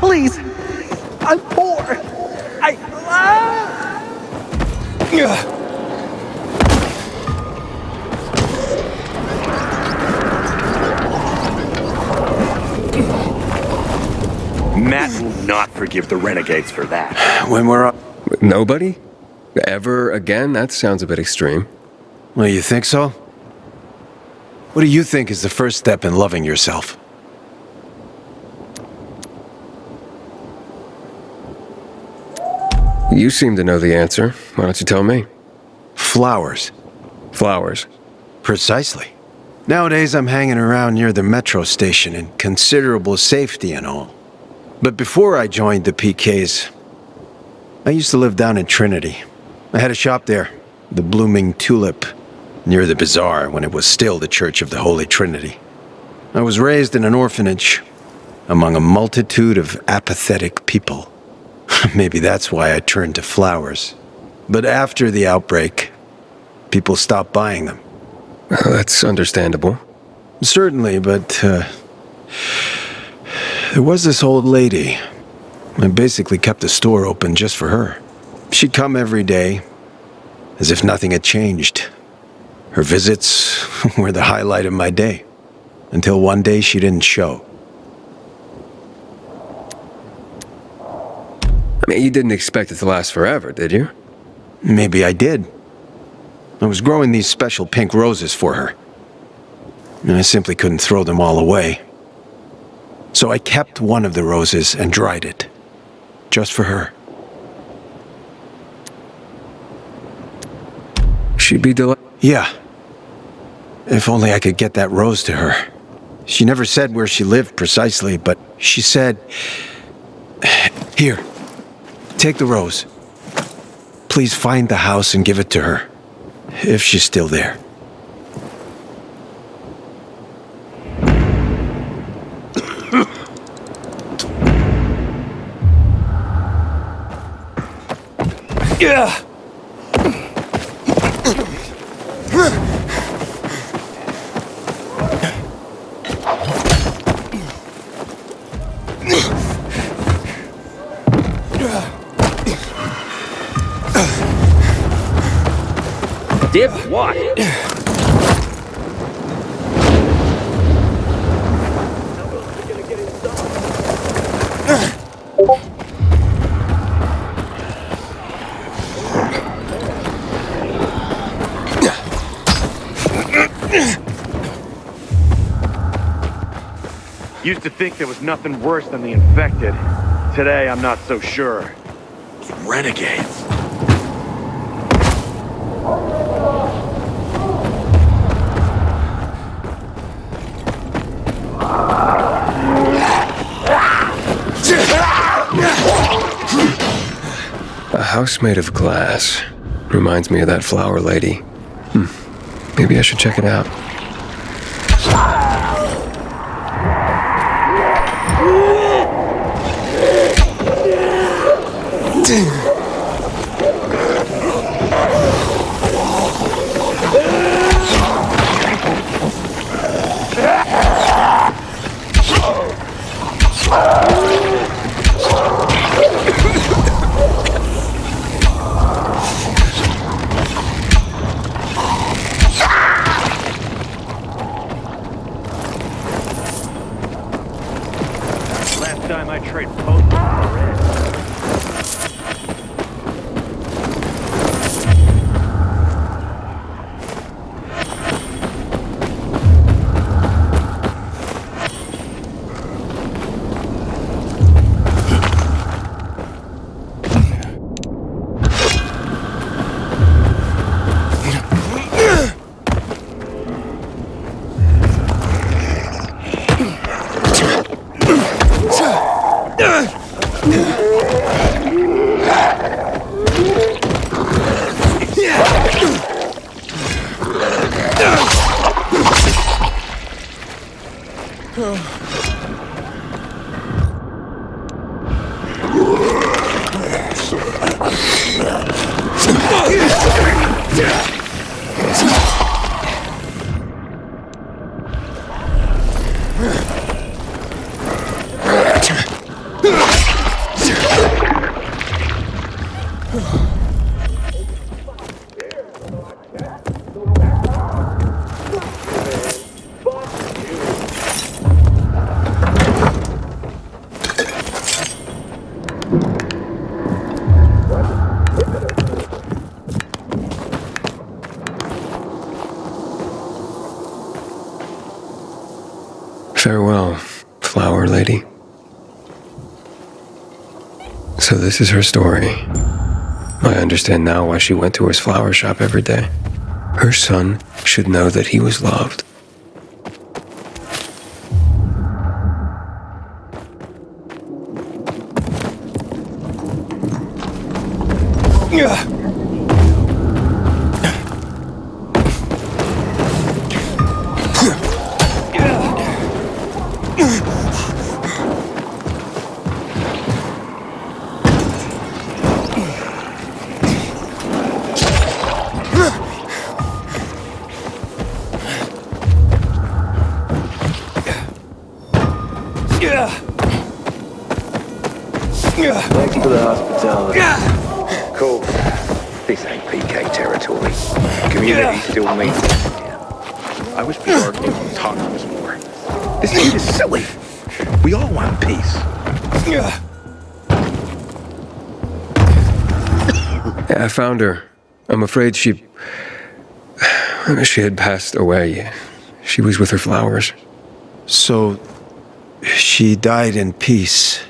Please! I'm poor! Matt will not forgive the renegades for that. When we're up... Nobody? Ever again? That sounds a bit extreme. Well, you think so? What do you think is the first step in loving yourself? You seem to know the answer. Why don't you tell me? Flowers. Flowers. Precisely. Nowadays, I'm hanging around near the metro station in considerable safety and all. But before I joined the PKs, I used to live down in Trinity. I had a shop there, the Blooming Tulip, near the bazaar when it was still the Church of the Holy Trinity. I was raised in an orphanage among a multitude of apathetic people. Maybe that's why I turned to flowers. But after the outbreak, people stopped buying them. That's understandable. Certainly, but there was this old lady. I basically kept the store open just for her. She'd come every day, as if nothing had changed. Her visits were the highlight of my day, until one day she didn't show. I mean, you didn't expect it to last forever, did you? Maybe I did. I was growing these special pink roses for her, and I simply couldn't throw them all away. So I kept one of the roses and dried it, just for her. She'd be delighted. Yeah. If only I could get that rose to her. She never said where she lived precisely, but she said, "Here, take the rose. Please find the house and give it to her, if she's still there." Yeah. Dip what? Used to think there was nothing worse than the infected. Today, I'm not so sure. It's renegades. A house made of glass. Reminds me of that flower lady. Maybe I should check it out. Farewell, flower lady. So this is her story. I understand now why she went to his flower shop every day. Her son should know that he was loved. Thanks for the hospitality. Cool. This ain't PK territory. Community still means. I wish PRK would talk to us more. This shit is silly. We all want peace. I found her. I'm afraid she had passed away. She was with her flowers. So, she died in peace.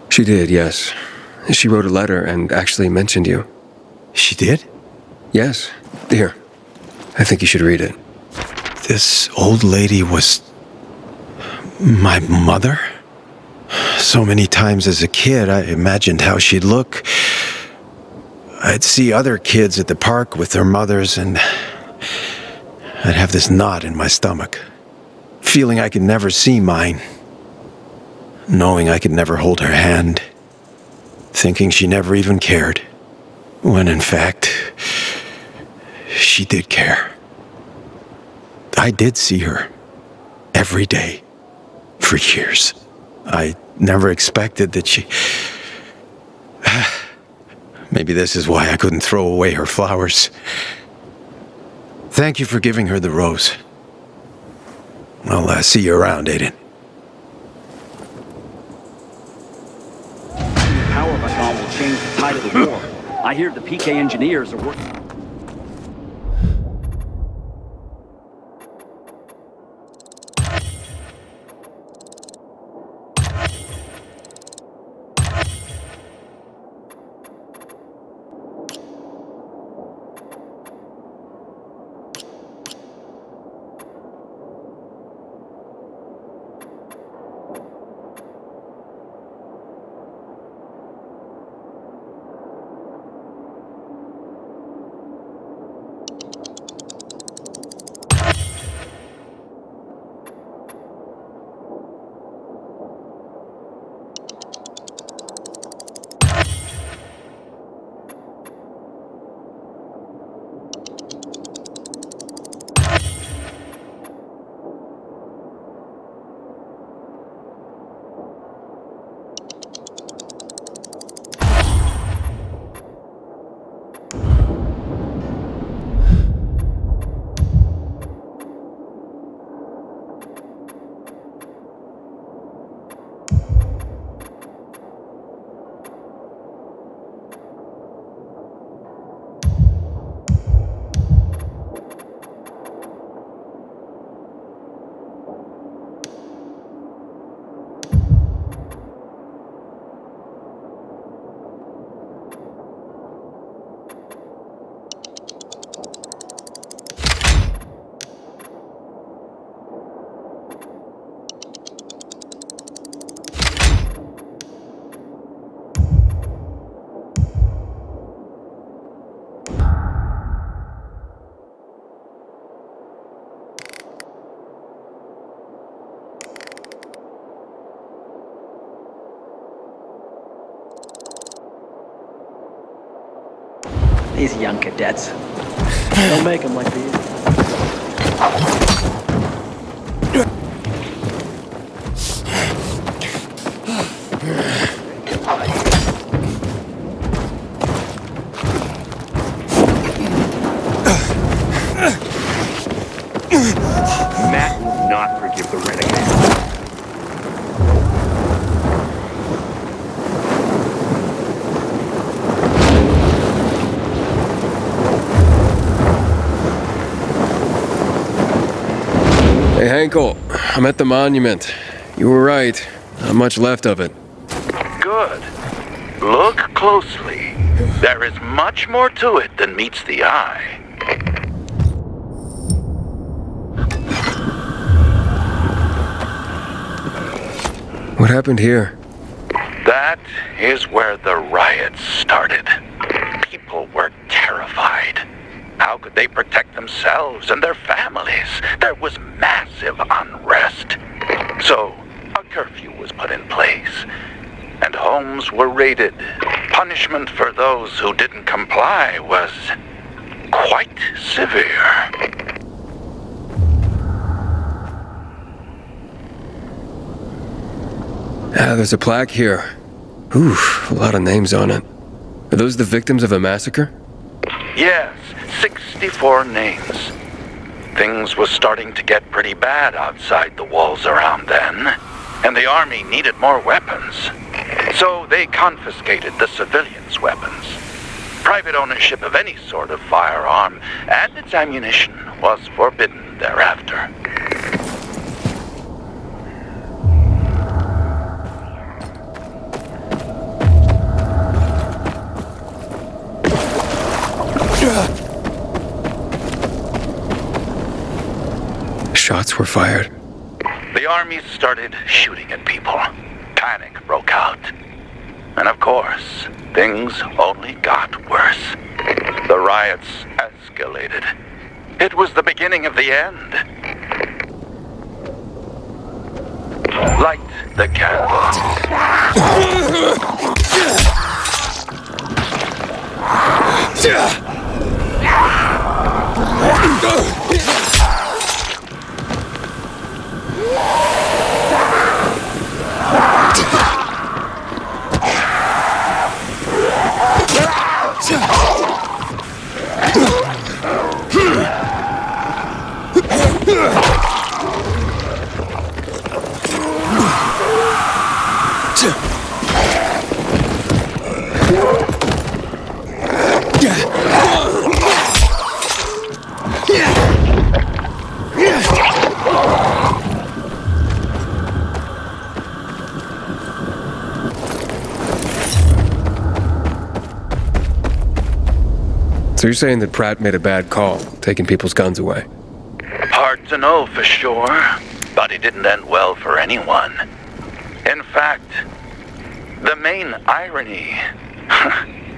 She did, yes. She wrote a letter and actually mentioned you. She did? Yes. Here. I think you should read it. This old lady was my mother? So many times as a kid, I imagined how she'd look. I'd see other kids at the park with their mothers, and I'd have this knot in my stomach, feeling I could never see mine, knowing I could never hold her hand, thinking she never even cared, when in fact, she did care. I did see her every day for years. I never expected that she... Maybe this is why I couldn't throw away her flowers. Thank you for giving her the rose. I'll see you around, Aiden. The power of a bomb will change the tide of the war. I hear the PK engineers are working. These young cadets. Don't make them like these. not forgive the renegade. Hey, Hankel, I'm at the monument. You were right. Not much left of it. Good. Look closely. There is much more to it than meets the eye. What happened here? That is where the riots started. People were terrified. How could they protect themselves and their families? There was massive unrest. So, a curfew was put in place, and homes were raided. Punishment for those who didn't comply was quite severe. Ah, there's a plaque here. Oof, a lot of names on it. Are those the victims of a massacre? Yes, 64 names. Things was starting to get pretty bad outside the walls around then, and the army needed more weapons. So they confiscated the civilians' weapons. Private ownership of any sort of firearm and its ammunition was forbidden thereafter. Shots were fired. The army started shooting at people. Panic broke out. And of course, things only got worse. The riots escalated. It was the beginning of the end. Light the candle. So you're saying that Pratt made a bad call, taking people's guns away? Hard to know for sure, but it didn't end well for anyone. In fact, the main irony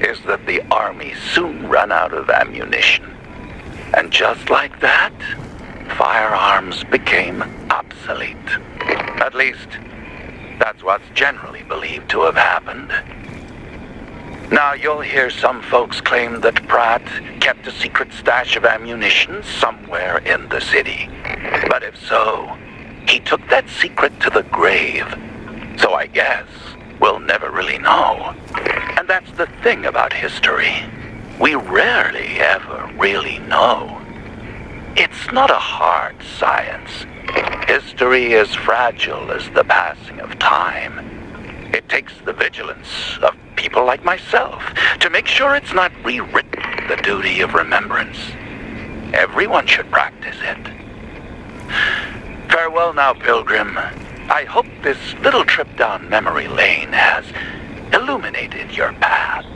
is that the army soon ran out of ammunition. And just like that, firearms became obsolete. At least, that's what's generally believed to have happened. Now, you'll hear some folks claim that Pratt kept a secret stash of ammunition somewhere in the city. But if so, he took that secret to the grave. So I guess we'll never really know. And that's the thing about history. We rarely ever really know. It's not a hard science. History is fragile as the passing of time. It takes the vigilance of people like myself to make sure it's not rewritten. The duty of remembrance. Everyone should practice it. Farewell now, Pilgrim. I hope this little trip down memory lane has illuminated your path.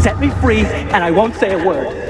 Set me free, and I won't say a word.